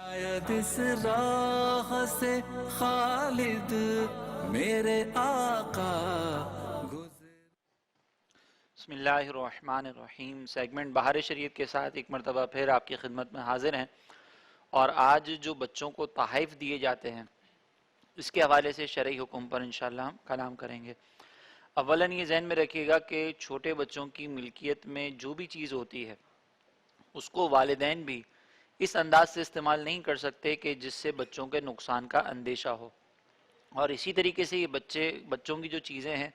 शायद इस राह से खालिद मेरे आका बिस्मिल्लाहिर्रहमानिर्रहीम। सेगमेंट बहार शरीयत के साथ एक मरतबा फिर आपकी खिदमत में हाजिर हैं। और आज जो बच्चों को तोहफ़े दिए जाते हैं इसके हवाले से शरई हुक्म पर इंशाअल्लाह हम कलाम करेंगे। अव्वलन ये जहन में रखिएगा कि छोटे बच्चों की मिल्कियत में जो भी चीज़ होती है उसको वालिदैन भी इस अंदाज से इस्तेमाल नहीं कर सकते कि जिससे बच्चों के नुकसान का अंदेशा हो। और इसी तरीके से ये बच्चों की जो चीज़ें हैं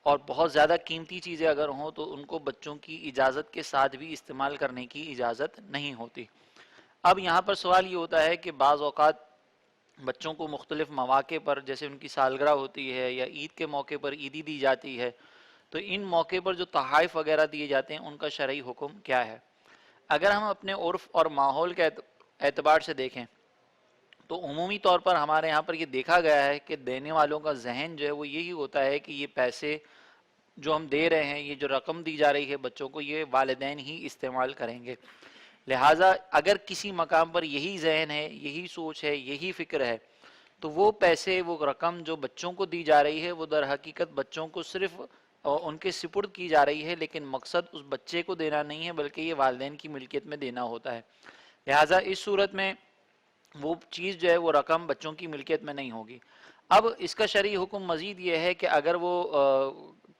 और बहुत ज़्यादा कीमती चीज़ें अगर हों तो उनको बच्चों की इजाज़त के साथ भी इस्तेमाल करने की इजाज़त नहीं होती। अब यहाँ पर सवाल ये होता है कि बाज़ औक़ात बच्चों को मुख्तलिफ़ मौक़े पर, जैसे उनकी सालगिरह होती है या ईद के मौके पर ईदी दी जाती है, तो इन मौके पर जो तोहफ़े वगैरह दिए जाते हैं उनका शरई हुक्म क्या है। अगर हम अपने उर्फ़ और माहौल के एतबार से देखें तो उमूमी तौर पर हमारे यहाँ पर ये देखा गया है कि देने वालों का जहन जो है वो यही होता है कि ये पैसे जो हम दे रहे हैं, ये जो रकम दी जा रही है बच्चों को, ये वालिदैन ही इस्तेमाल करेंगे। लिहाजा अगर किसी मकाम पर यही जहन है, यही सोच है, यही फ़िक्र है, तो वो पैसे, वो रकम जो बच्चों को दी जा रही है वो दर हकीकत बच्चों को सिर्फ उनके सुपुर्द की जा रही है, लेकिन मकसद उस बच्चे को देना नहीं है बल्कि ये वालिदैन की मिल्कियत में देना होता है। लिहाजा इस सूरत में वो चीज़ जो है वो रकम बच्चों की मिल्कियत में नहीं होगी। अब इसका शरई हुक्म मज़ीद ये है कि अगर वो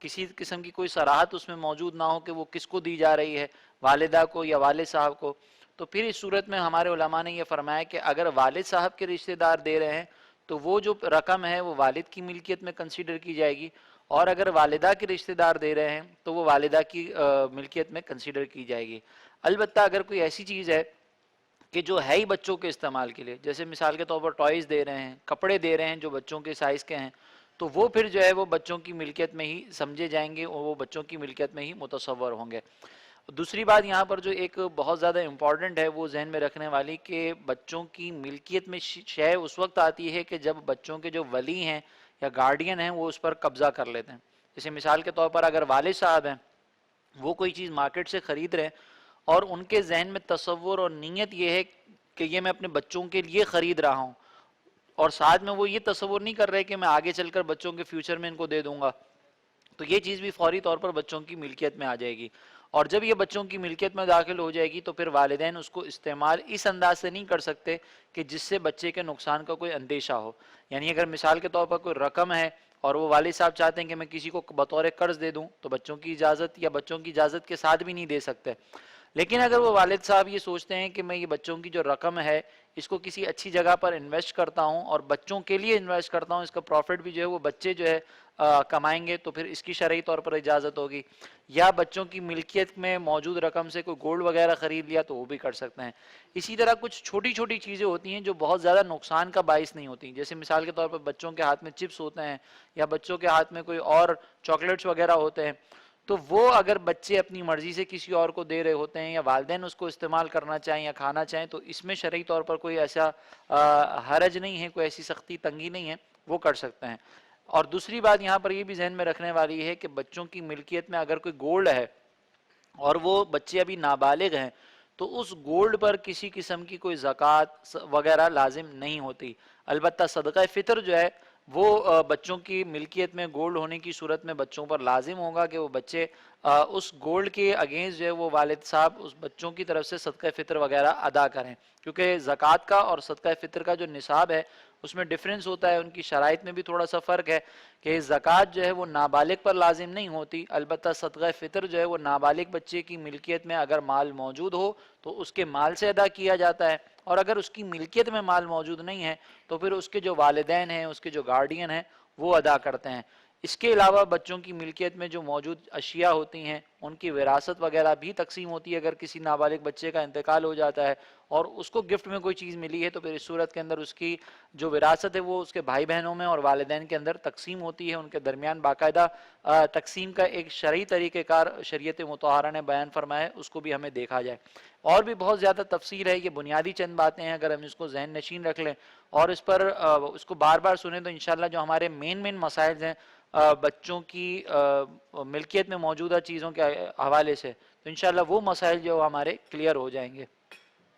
किसी किस्म की कोई सराहत उसमें मौजूद ना हो कि वो किसको दी जा रही है, वालिदा को या वालिद साहब को, तो फिर इस सूरत में हमारे उलमा ने यह फरमाया कि अगर वालिद साहब के रिश्तेदार दे रहे हैं तो वो जो रकम है वो वालिद की मिल्कियत में कंसीडर की जाएगी, और अगर वालिदा के रिश्तेदार दे रहे हैं तो वो वालिदा की मिल्कियत में कंसीडर की जाएगी। अलबत्ता अगर कोई ऐसी चीज़ है कि जो है ही बच्चों के इस्तेमाल के लिए, जैसे मिसाल के तौर पर टॉयज़ दे रहे हैं, कपड़े दे रहे हैं जो बच्चों के साइज़ के हैं, तो वो फिर जो है वो बच्चों की मिल्कियत में ही समझे जाएंगे और वो बच्चों की मिल्कियत में ही मुतसव्वर होंगे। दूसरी बात यहाँ पर जो एक बहुत ज़्यादा इम्पॉर्टेंट है वो जहन में रखने वाली, कि बच्चों की मिल्कियत में शय उस वक्त आती है कि जब बच्चों के जो वली हैं या गार्डियन हैं वो उस पर कब्ज़ा कर लेते हैं। जैसे मिसाल के तौर पर अगर वालिद साहब हैं, वो कोई चीज़ मार्केट से ख़रीद रहे हैं और उनके जहन में तसव्वुर और नीयत ये है कि ये मैं अपने बच्चों के लिए ख़रीद रहा हूँ, और साथ में वो ये तसव्वुर नहीं कर रहे कि मैं आगे चलकर बच्चों के फ्यूचर में इनको दे दूंगा, तो ये चीज़ भी फौरी तौर पर बच्चों की मिल्कियत में आ जाएगी। और जब ये बच्चों की मिल्कियत में दाखिल हो जाएगी तो फिर वालिदैन उसको इस्तेमाल इस अंदाज से नहीं कर सकते कि जिससे बच्चे के नुकसान का कोई अंदेशा हो। यानी अगर मिसाल के तौर पर कोई रकम है और वो वालिद साहब चाहते हैं कि मैं किसी को बतौर कर्ज दे दूं, तो बच्चों की इजाज़त या बच्चों की इजाज़त के साथ भी नहीं दे सकते। लेकिन अगर वो वालिद साहब ये सोचते हैं कि मैं ये बच्चों की जो रकम है इसको किसी अच्छी जगह पर इन्वेस्ट करता हूँ और बच्चों के लिए इन्वेस्ट करता हूँ, इसका प्रॉफिट भी जो है वो बच्चे जो है कमाएंगे, तो फिर इसकी शरई तौर पर इजाज़त होगी। या बच्चों की मिल्कियत में मौजूद रकम से कोई गोल्ड वगैरह ख़रीद लिया तो वो भी कर सकते हैं। इसी तरह कुछ छोटी छोटी चीज़ें होती हैं जो बहुत ज़्यादा नुकसान का बाइस नहीं होती, जैसे मिसाल के तौर पर बच्चों के हाथ में चिप्स होते हैं या बच्चों के हाथ में कोई और चॉकलेट्स वगैरह होते हैं, तो वो अगर बच्चे अपनी मर्जी से किसी और को दे रहे होते हैं या वालिदैन उसको इस्तेमाल करना चाहें या खाना चाहें, तो इसमें शरई तौर पर कोई ऐसा हरज नहीं है, कोई ऐसी सख्ती तंगी नहीं है, वो कर सकते हैं। और दूसरी बात यहाँ पर ये भी जहन में रखने वाली है कि बच्चों की मिल्कियत में अगर कोई गोल्ड है और वो बच्चे अभी नाबालिग हैं, तो उस गोल्ड पर किसी किस्म की कोई ज़कात वगैरह लाजिम नहीं होती। अलबत्ता सदका फ़ितर जो है वो बच्चों की मिल्कियत में गोल्ड होने की सूरत में बच्चों पर लाजिम होगा कि वो बच्चे उस गोल्ड के अगेंस्ट जो है वो वालिद साहब उस बच्चों की तरफ से सदका फ़ितर वगैरह अदा करें, क्योंकि ज़कात का और सदका फ़ितर का जो निसाब है उसमें डिफरेंस होता है, उनकी शराइत में भी थोड़ा सा फ़र्क है कि ज़कात जो है वो नाबालिग पर लाजिम नहीं होती, अलबत्ता सदका फ़ितर जो है वो नाबालिग बच्चे की मिल्कियत में अगर माल मौजूद हो तो उसके माल से अदा किया जाता है, और अगर उसकी मिल्कियत में माल मौजूद नहीं है तो फिर उसके जो वालिदैन हैं, उसके जो गार्डियन हैं, वो अदा करते हैं। इसके अलावा बच्चों की मिल्कियत में जो मौजूद अशिया होती हैं उनकी विरासत वगैरह भी तकसीम होती है। अगर किसी नाबालिग बच्चे का इंतकाल हो जाता है और उसको गिफ्ट में कोई चीज़ मिली है तो फिर इस सूरत के अंदर उसकी जो विरासत है वो उसके भाई बहनों में और वालिदैन के अंदर तकसीम होती है, उनके दरमियान बाकायदा तकसीम का एक शरई तरीक़ेकार शरीयत मुतहरा ने बयान फरमाया है, उसको भी हमें देखा जाए। और भी बहुत ज़्यादा तफसील है, ये बुनियादी चंद बातें हैं, अगर हम इसको जहन नशीन रख लें और इस पर उसको बार बार सुने तो इंशाअल्लाह जो हमारे मेन मसाइल हैं बच्चों की मिल्कियत में मौजूदा चीज़ों के हवाले से, तो इंशाअल्लाह वो मसाइल जो हमारे क्लियर हो जाएंगे।